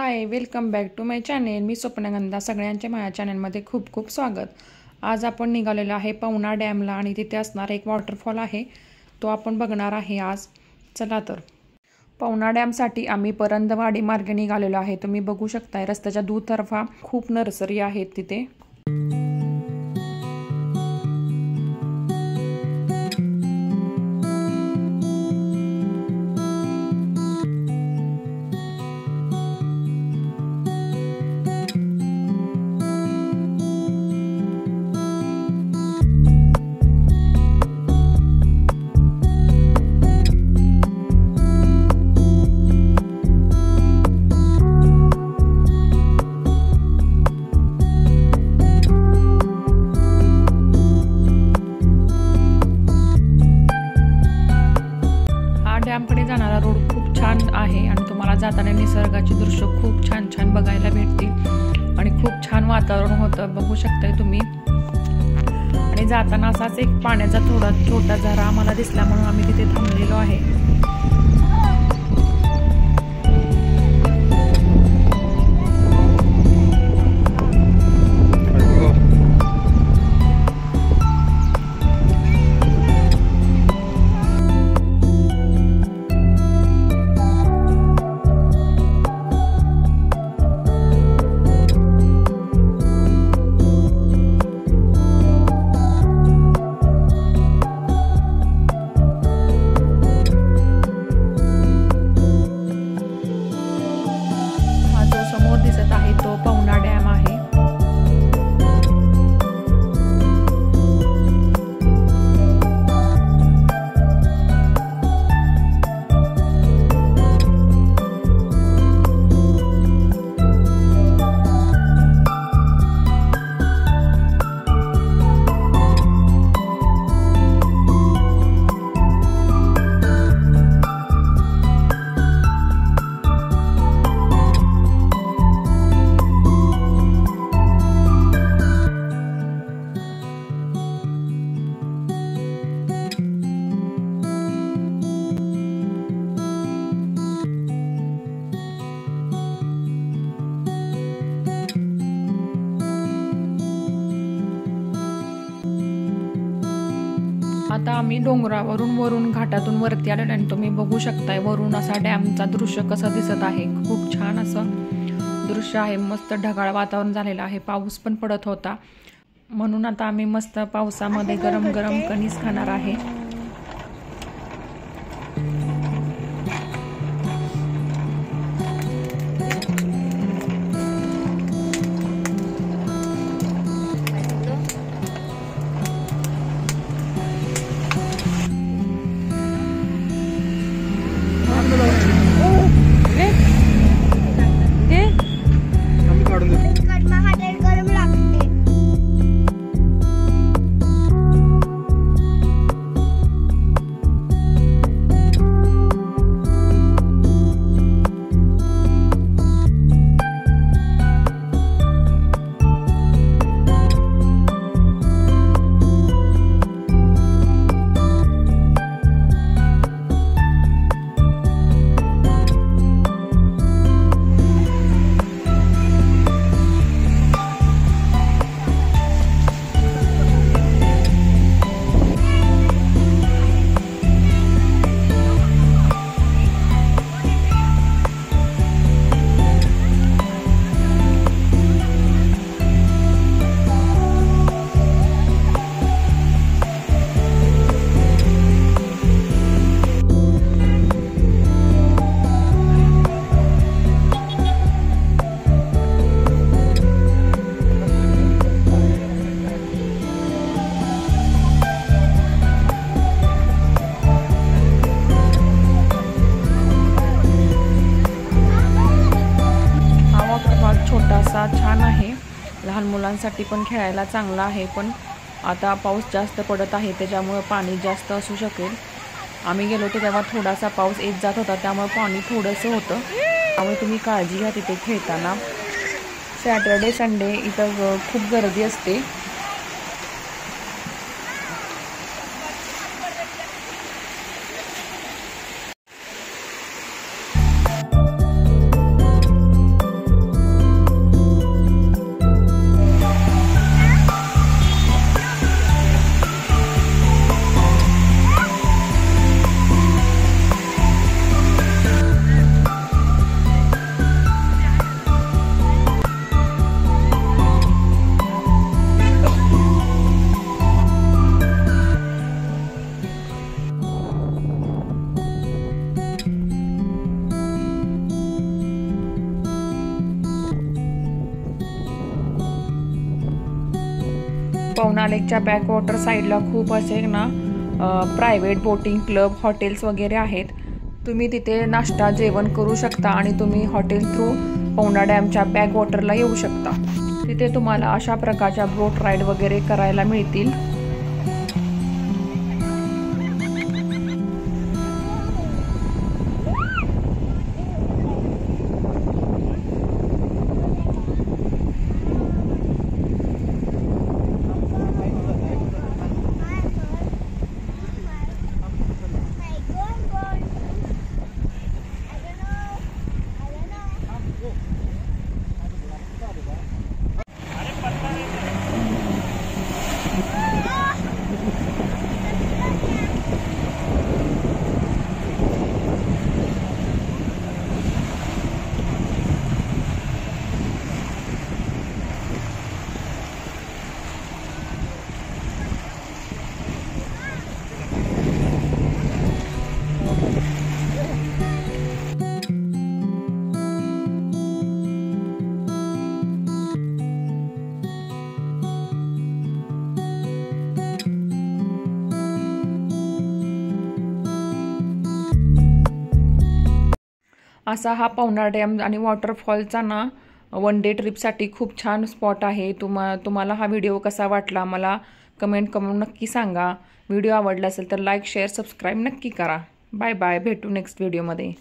High, welcome back to my channel. मी स्वप्नगंधा, सगळ्यांच्या माझ्या चॅनलमध्ये खूप खूप स्वागत। आज आपण निघालेलो आहे पवना डॅमला आणि तिथे असणारा एक वॉटरफॉल आहे, तो आपण बघणार आहे आज। चला तर पवना डॅमसाठी आम्ही परंदवाडी मार्गे निघालेलो आहे। तुम्ही बघू शकताय रस्त्याच्या दुतर्फा खूप नर्सरी आहेत तिथे। डॅमकडे जाणारा रोड खूप छान आहे आणि तुम्हाला जाताना निसर्गाचे दृश्य खूप छान छान बघायला भेटतील आणि खूप छान वातावरण होतं, बघू शकताय तुम्ही। आणि जाताना असाच एक पाण्याचा थोडा छोटा झरा आम्हाला दिसला म्हणून आम्ही तिथे थांबलेलो आहे। समोर दिसत आहे तो पवना डॅम आहे। आता आम्ही डोंगरावरून वरून घाटातून वरती आलेलो आणि तुम्ही बघू शकताय वरून असा डॅमचा दृश्य कसं दिसत आहे। खूप छान असं दृश्य आहे, मस्त ढगाळ वातावरण झालेलं आहे, पाऊस पण पडत होता म्हणून आता आम्ही मस्त पावसामध्ये गरम गरम कणीस खाणार आहे। छोटासा छान आहे, लहान मुलांसाठी पण खेळायला चांगला आहे, पण आता पाऊस जास्त पडत आहे त्याच्यामुळे पाणी जास्त असू शकेल। आम्ही गेलो होतो तेव्हा थोडासा पाऊस येत जात होता, त्यामुळे पाणी थोडंसं होतं, त्यामुळे तुम्ही काळजी घ्या तिथे खेळताना। सॅटर्डे संडे इथं खूप गर्दी असते। पवना लेकच्या बॅकवॉटर साईडला खूप असे ना प्रायव्हेट बोटिंग क्लब हॉटेल्स वगैरे आहेत. तुम्ही तिथे नाश्ता जेवण करू शकता आणि तुम्ही हॉटेल थ्रू पवना डॅमच्या बॅकवॉटरला येऊ शकता. तिथे तुम्हाला अशा प्रकारच्या बोट राईड वगैरे करायला मिळतील. असा हा पवना डॅम आणि वॉटरफॉलचा ना वन डे ट्रिपसाठी खूप छान स्पॉट आहे. तुम्हाला हा व्हिडिओ कसा वाटला मला कमेंट करून नक्की सांगा. व्हिडिओ आवडला असेल तर लाईक शेअर सबस्क्राईब नक्की करा. Bye bye. भेटू नेक्स्ट व्हिडिओमध्ये.